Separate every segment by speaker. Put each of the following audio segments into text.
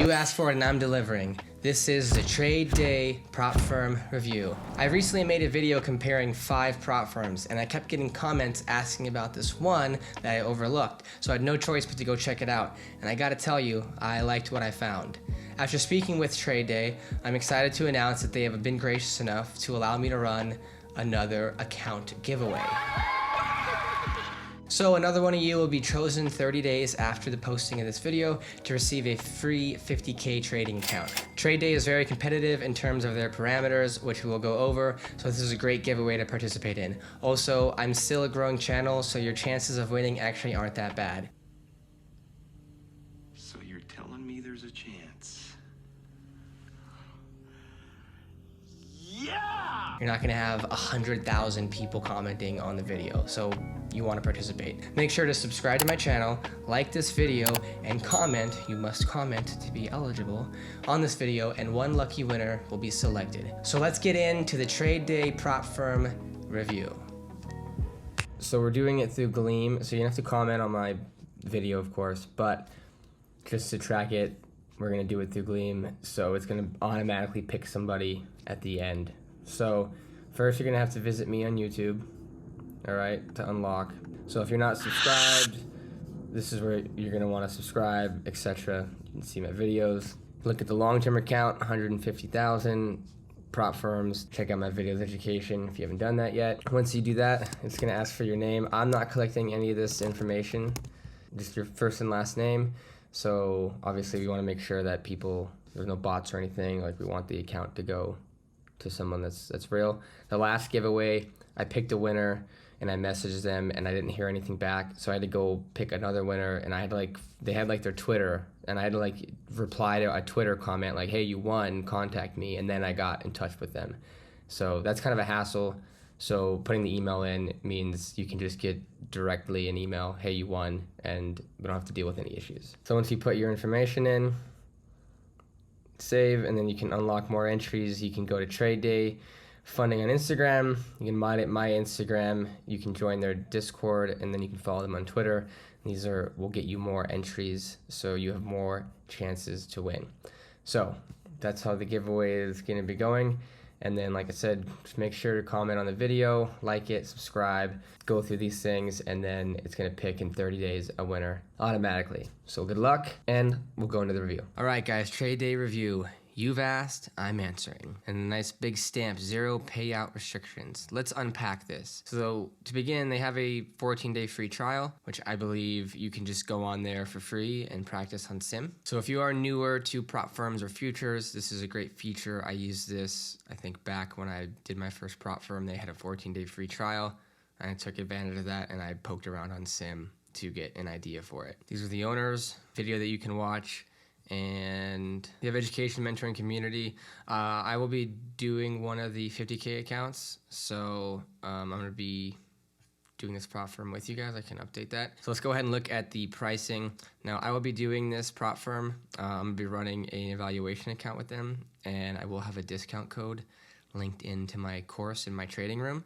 Speaker 1: You asked for it and I'm delivering. This is the Trade Day prop firm review. I recently made a video comparing 5 prop firms and I kept getting comments asking about this one that I overlooked, so I had no choice but to go check it out. And I gotta tell you, I liked what I found. After speaking with Trade Day, I'm excited to announce that they have been gracious enough to allow me to run another account giveaway. So another one of you will be chosen 30 days after the posting of this video to receive a free 50K trading account. Trade Day is very competitive in terms of their parameters, which we will go over, so this is a great giveaway to participate in. Also, I'm still a growing channel, so your chances of winning actually aren't that bad.
Speaker 2: So you're telling me there's a chance? Yeah!
Speaker 1: You're not gonna have 100,000 people commenting on the video, so you wanna participate. Make sure to subscribe to my channel, like this video, and comment, you must comment to be eligible, on this video, and one lucky winner will be selected. So let's get into the Trade Day prop firm review. So we're doing it through Gleam, so you have to comment on my video, of course, but just to track it, we're gonna do it through Gleam, so it's gonna automatically pick somebody at the end. So first you're gonna have to visit me on YouTube, all right, to unlock. So if you're not subscribed, this is where you're gonna wanna subscribe, etc. You can see my videos. Look at the long-term account, 150,000 prop firms. Check out my videos education if you haven't done that yet. Once you do that, it's gonna ask for your name. I'm not collecting any of this information, just your first and last name. So obviously we wanna make sure that there's no bots or anything, like we want the account to go to someone that's real. The last giveaway, I picked a winner and I messaged them and I didn't hear anything back, so I had to go pick another winner, and I had they had their Twitter, and I had to reply to a Twitter comment like, hey, you won, contact me, and then I got in touch with them. So that's kind of a hassle. So putting the email in means you can just get directly an email, hey, you won, and we don't have to deal with any issues. So once you put your information in, save, and then you can unlock more entries. You can go to Trade Day funding on Instagram. You can mod it my Instagram. You can join their Discord, and then you can follow them on Twitter. These will get you more entries, so you have more chances to win. So that's how the giveaway is going to be going. And then, like I said, just make sure to comment on the video, like it, subscribe, go through these things, and then it's gonna pick in 30 days a winner automatically. So good luck, and we'll go into the review. All right, guys, Trade Day review. You've asked, I'm answering. And a nice big stamp, 0 payout restrictions. Let's unpack this. So to begin, they have a 14-day free trial, which I believe you can just go on there for free and practice on sim. So if you are newer to prop firms or futures, this is a great feature. I used this, I think, back when I did my first prop firm. They had a 14-day free trial. I took advantage of that and I poked around on sim to get an idea for it. These are the owners, video that you can watch. And they have education, mentoring, community. I will be doing one of the 50K accounts, so I'm going to be doing this prop firm with you guys. I can update that. So let's go ahead and look at the pricing. Now, I will be doing this prop firm. I'm going to be running an evaluation account with them, and I will have a discount code linked into my course in my trading room,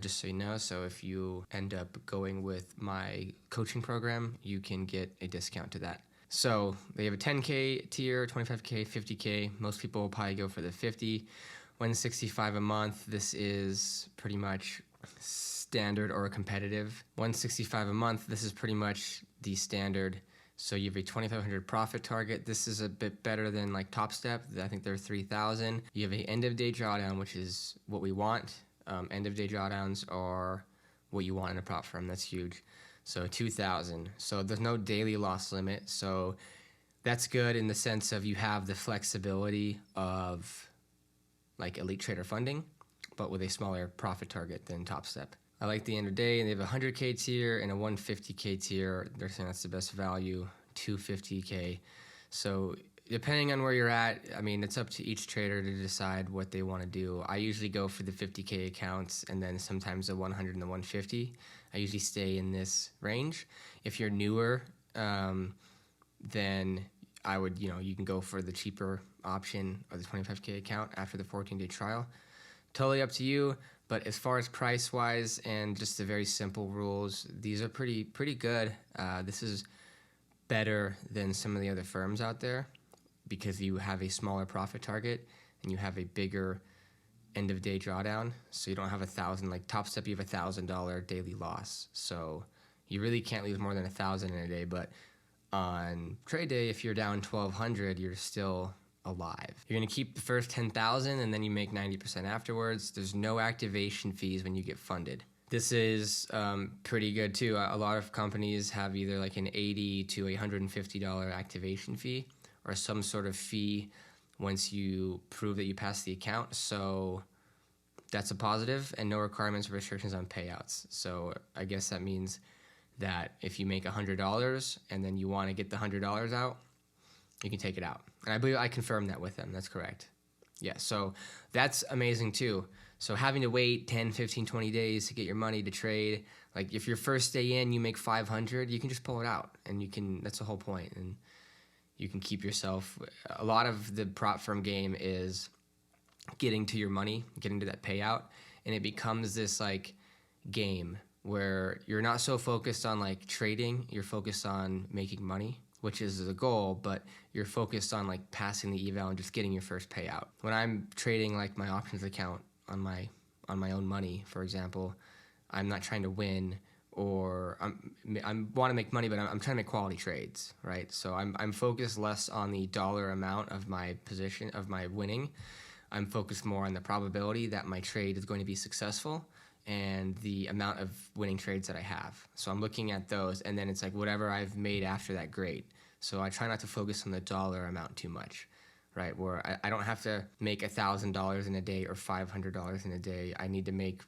Speaker 1: just so you know. So if you end up going with my coaching program, you can get a discount to that. So they have a 10K tier, 25K, 50K. Most people will probably go for the 50. $165 a month. This is pretty much standard or competitive. $165 a month. This is pretty much the standard. So you have a 2,500 profit target. This is a bit better than like Top Step. I think they're 3,000. You have a end of day drawdown, which is what we want. End of day drawdowns are what you want in a prop firm. That's huge. So 2,000. So there's no daily loss limit. So that's good in the sense of you have the flexibility of like Elite Trader funding, but with a smaller profit target than Top Step. I like the end of day, and they have a 100K tier and a 150K tier. They're saying that's the best value, 250K. So depending on where you're at, I mean, it's up to each trader to decide what they want to do. I usually go for the 50K accounts and then sometimes the 100 and the 150. I usually stay in this range. If you're newer, then I would, you can go for the cheaper option or the 25K account after the 14-day trial. Totally up to you, but as far as price-wise and just the very simple rules, these are pretty good. This is better than some of the other firms out there. because you have a smaller profit target and you have a bigger end of day drawdown. So you don't have 1,000, like Top Step, you have $1,000 daily loss. So you really can't lose more than 1,000 in a day. But on trade day, if you're down 1,200, you're still alive. You're gonna keep the first 10,000 and then you make 90% afterwards. There's no activation fees when you get funded. This is pretty good too. A lot of companies have either like an $80 to $150 activation fee or some sort of fee once you prove that you pass the account. So that's a positive, and no requirements or restrictions on payouts. So I guess that means that if you make $100 and then you want to get the $100 out, you can take it out. And I believe I confirmed that with them. That's correct. Yeah, so that's amazing too. So having to wait 10, 15, 20 days to get your money to trade, like if your first day in you make 500, you can just pull it out, and you can, that's the whole point. And you can keep yourself, a lot of the prop firm game is getting to your money, getting to that payout, and it becomes this like game where you're not so focused on like trading, you're focused on making money, which is the goal, but you're focused on like passing the eval and just getting your first payout. When I'm trading like my options account on my own money, for example, I'm not trying to win, or I want to make money, but I'm trying to make quality trades, right? So I'm focused less on the dollar amount of my position, of my winning. I'm focused more on the probability that my trade is going to be successful and the amount of winning trades that I have. So I'm looking at those, and then it's like whatever I've made after that, great. So I try not to focus on the dollar amount too much, right? Where I don't have to make $1,000 in a day or $500 in a day. I need to make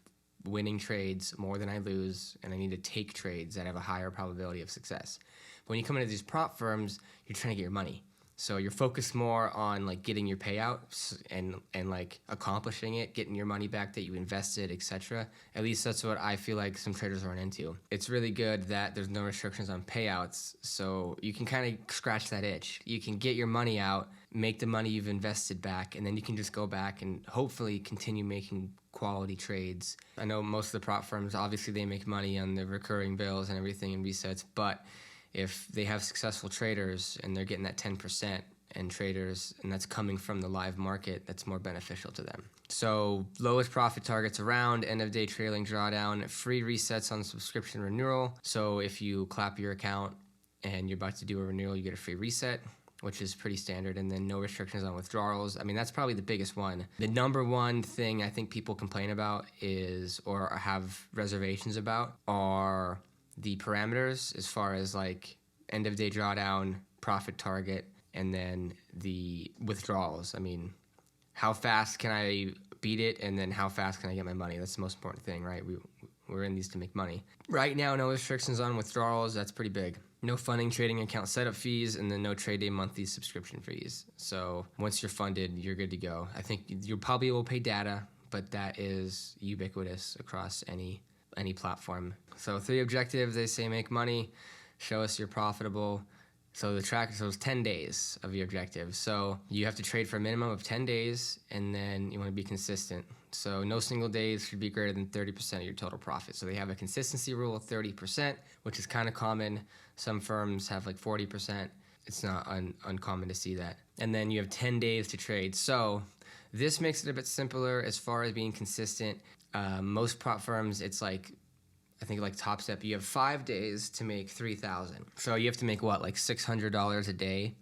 Speaker 1: winning trades more than I lose, and I need to take trades that have a higher probability of success. But when you come into these prop firms, you're trying to get your money. So you're focused more on like getting your payouts and like accomplishing it, getting your money back that you invested, etc. At least that's what I feel like some traders run into. It's really good that there's no restrictions on payouts, so you can kind of scratch that itch. You can get your money out, make the money you've invested back, and then you can just go back and hopefully continue making quality trades. I know most of the prop firms, obviously they make money on the recurring bills and everything and resets, but if they have successful traders and they're getting that 10% and traders, and that's coming from the live market, that's more beneficial to them. So lowest profit targets around, end of day trailing drawdown, free resets on subscription renewal. So if you clap your account and you're about to do a renewal, you get a free reset, which is pretty standard, and then no restrictions on withdrawals. I mean, that's probably the biggest one. The number one thing I think people complain about is, or have reservations about, are the parameters as far as like end of day drawdown, profit target, and then the withdrawals. I mean, how fast can I beat it, and then how fast can I get my money? That's the most important thing, right? We're in these to make money. Right now, no restrictions on withdrawals. That's pretty big. No funding trading account setup fees, and then no trade day monthly subscription fees. So once you're funded, you're good to go. I think you probably will pay data, but that is ubiquitous across any platform. So 3 objectives, they say make money, show us you're profitable. So the track, so it's 10 days of your objective. So you have to trade for a minimum of 10 days, and then you want to be consistent. So no single days should be greater than 30% of your total profit. So they have a consistency rule of 30%, which is kind of common. Some firms have like 40%. It's not uncommon to see that. And then you have 10 days to trade. So this makes it a bit simpler as far as being consistent. Most prop firms, it's like, I think like Top Step, you have 5 days to make 3,000. So you have to make what, like $600 a day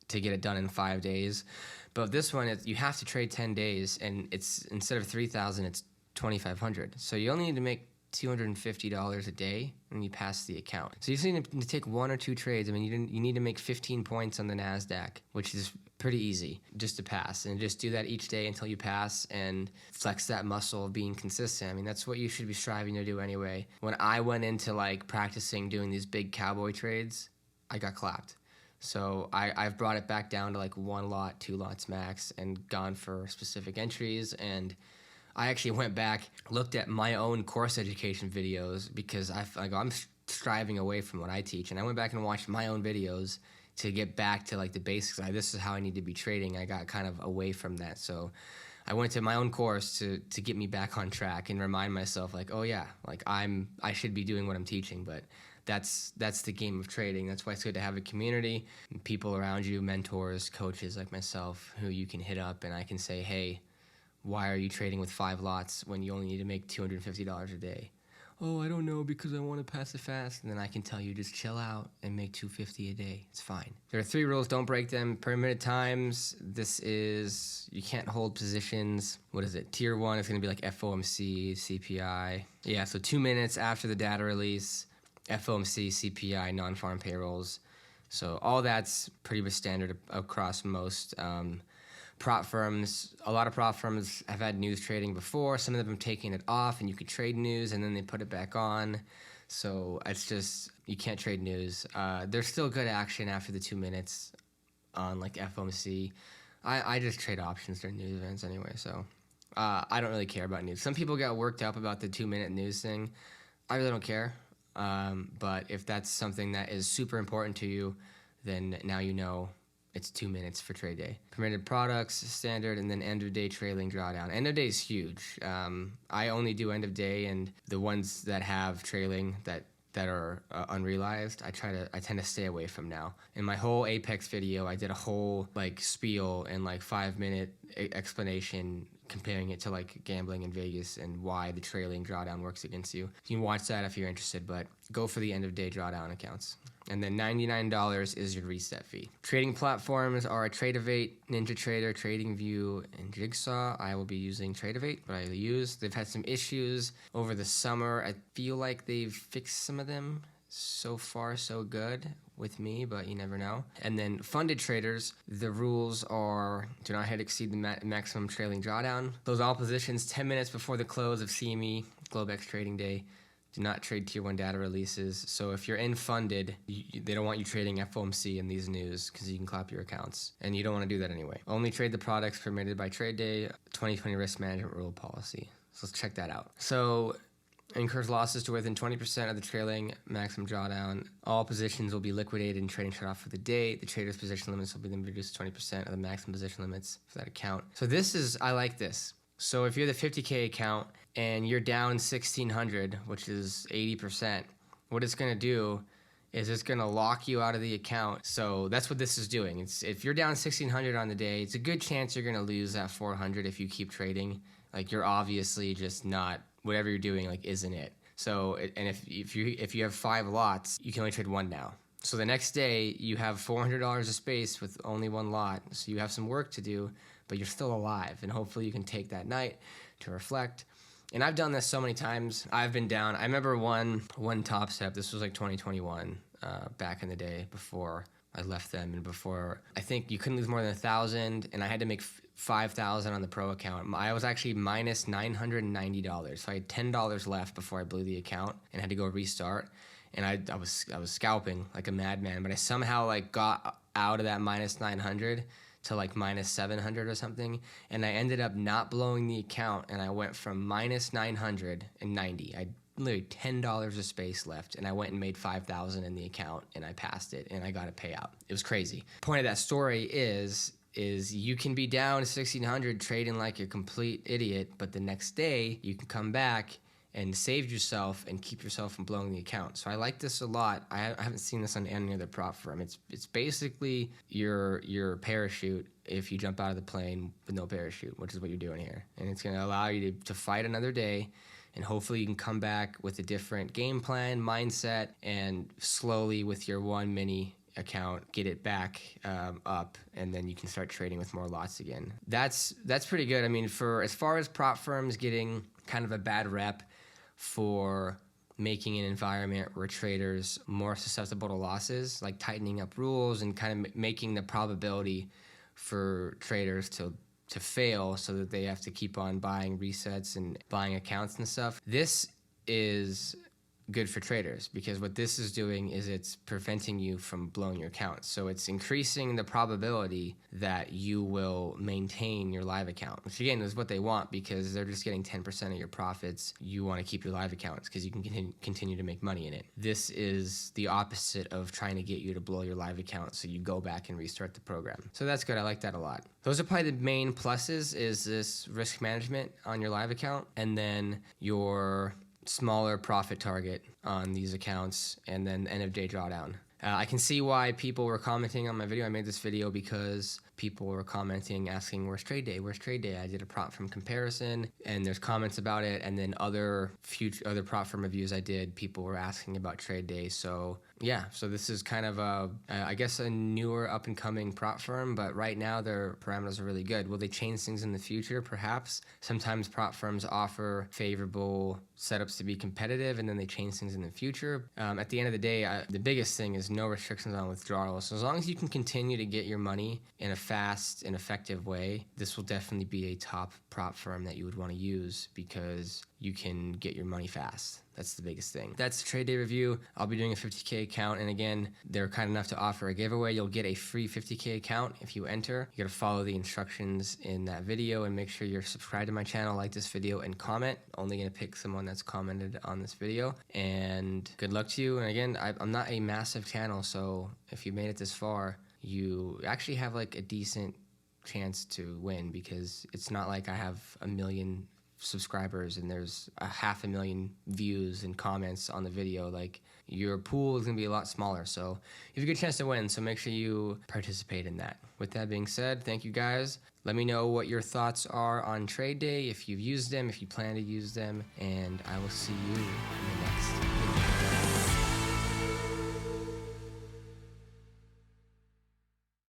Speaker 1: to get it done in 5 days. But this one, you have to trade 10 days, and it's instead of 3,000, it's 2,500. So you only need to make $250 a day when you pass the account. So you just need to take 1 or 2 trades. I mean, you need to make 15 points on the NASDAQ, which is pretty easy just to pass. And just do that each day until you pass and flex that muscle of being consistent. I mean, that's what you should be striving to do anyway. When I went into like practicing doing these big cowboy trades, I got clapped. So I've brought it back down to like 1 lot, 2 lots max, and gone for specific entries. And I actually went back, looked at my own course education videos, because I'm striving away from what I teach, and I went back and watched my own videos to get back to like the basics. This is how I need to be trading. I got kind of away from that, so I went to my own course to get me back on track and remind myself like, oh yeah, like I should be doing what I'm teaching, but that's the game of trading. That's why it's good to have a community, people around you, mentors, coaches like myself, who you can hit up and I can say, hey, why are you trading with 5 lots when you only need to make $250 a day? Oh, I don't know, because I want to pass it fast. And then I can tell you, just chill out and make $250 a day. It's fine. There are 3 rules. Don't break them. Permitted times. This is, you can't hold positions. What is it? Tier 1 is going to be like FOMC, CPI. Yeah, so 2 minutes after the data release, FOMC, CPI, non-farm payrolls. So all that's pretty much standard across most prop firms. A lot of prop firms have had news trading before. Some of them have taken it off and you could trade news and then they put it back on. So it's just, you can't trade news. There's still good action after the 2 minutes on like FOMC. I just trade options during news events anyway, so I don't really care about news. Some people got worked up about the 2-minute news thing. I really don't care. But if that's something that is super important to you, then now you know it's 2 minutes for trade day. Permitted products, standard, and then end of day trailing drawdown. End of day is huge. I only do end of day, and the ones that have trailing that are unrealized, I tend to stay away from now. In my whole Apex video, I did a whole like spiel and like 5-minute explanation comparing it to like gambling in Vegas and why the trailing drawdown works against you. You can watch that if you're interested, but go for the end of day drawdown accounts. And then $99 is your reset fee. Trading platforms are Tradeovate, NinjaTrader, TradingView, and Jigsaw. I will be using Tradeovate, but I use. They've had some issues over the summer. I feel like they've fixed some of them. So far, so good with me, but you never know. And then funded traders, the rules are do not exceed the maximum trailing drawdown. Close all positions 10 minutes before the close of CME, Globex trading day. Do not trade tier 1 data releases. So if you're in funded, they don't want you trading FOMC in these news because you can clap your accounts. And you don't want to do that anyway. Only trade the products permitted by trade day, 2020 risk management rule policy. So let's check that out. So incurs losses to within 20% of the trailing maximum drawdown. All positions will be liquidated and trading shut off for the day. The trader's position limits will be then reduced to 20% of the maximum position limits for that account. So this is, I like this. So if you're the 50K account and you're down 1,600, which is 80%, what it's going to do is it's going to lock you out of the account. So that's what this is doing. It's if you're down 1,600 on the day, it's a good chance you're going to lose that 400 if you keep trading. Like you're obviously just not, whatever you're doing like isn't it. So and if you have 5 lots, you can only trade 1 now. So the next day you have $400 of space with only 1 lot. So you have some work to do, but you're still alive, and hopefully you can take that night to reflect. And I've done this so many times. I've been down. I remember one Top Step. This was like 2021, back in the day before I left them, and before I think you couldn't lose more than 1,000, and I had to make 5,000 on the pro account. I was actually minus $990, so I had $10 left before I blew the account and had to go restart. And I was scalping like a madman, but I somehow like got out of that minus 900 to like minus 700 or something, and I ended up not blowing the account, and I went from minus 990. I literally $10 of space left, and I went and made 5,000 in the account, and I passed it, and I got a payout. It was crazy. Point of that story is you can be down 1,600 trading like a complete idiot, but the next day you can come back and save yourself and keep yourself from blowing the account. So I like this a lot. I haven't seen this on any other prop firm. It's basically your parachute if you jump out of the plane with no parachute, which is what you're doing here. And it's going to allow you to fight another day, and hopefully you can come back with a different game plan, mindset, and slowly with your 1 mini account get it back up, and then you can start trading with more lots again. That's pretty good. I mean, for as far as prop firms getting kind of a bad rep for making an environment where traders more susceptible to losses, like tightening up rules and kind of making the probability for traders to fail so that they have to keep on buying resets and buying accounts and stuff. This is good for traders because what this is doing is it's preventing you from blowing your account. So it's increasing the probability that you will maintain your live account, which again is what they want because they're just getting 10% of your profits. You want to keep your live accounts because you can continue to make money in it. This is the opposite of trying to get you to blow your live account, so you go back and restart the program. So that's good. I like that a lot. Those are probably the main pluses, is this risk management on your live account, and then your smaller profit target on these accounts, and then end of day drawdown. I can see why people were commenting on my video. I made this video because people were commenting, asking, where's trade day? Where's trade day? I did a prop firm comparison, and there's comments about it. And then other prop firm reviews I did, people were asking about trade day. So yeah, so this is kind of I guess a newer up and coming prop firm, but right now their parameters are really good. Will they change things in the future? Perhaps. Sometimes prop firms offer favorable setups to be competitive, and then they change things in the future. At the end of the day, the biggest thing is no restrictions on withdrawals. So as long as you can continue to get your money in a fast and effective way, this will definitely be a top prop firm that you would want to use because you can get your money fast. That's the biggest thing. That's the trade day review. I'll be doing a 50K account, and again, they're kind enough to offer a giveaway. You'll get a free 50K account if you enter. You gotta follow the instructions in that video and make sure you're subscribed to my channel, like this video, and comment. Only gonna pick someone that's commented on this video. And good luck to you. And again, I'm not a massive channel, so if you made it this far, you actually have like a decent chance to win, because it's not like I have 1 million subscribers and there's 500,000 views and comments on the video. Like, your pool is gonna be a lot smaller, so you have a good chance to win, so make sure you participate in that. With that being said, thank you guys. Let me know what your thoughts are on trade day, if you've used them, if you plan to use them, and I will see you in the next video.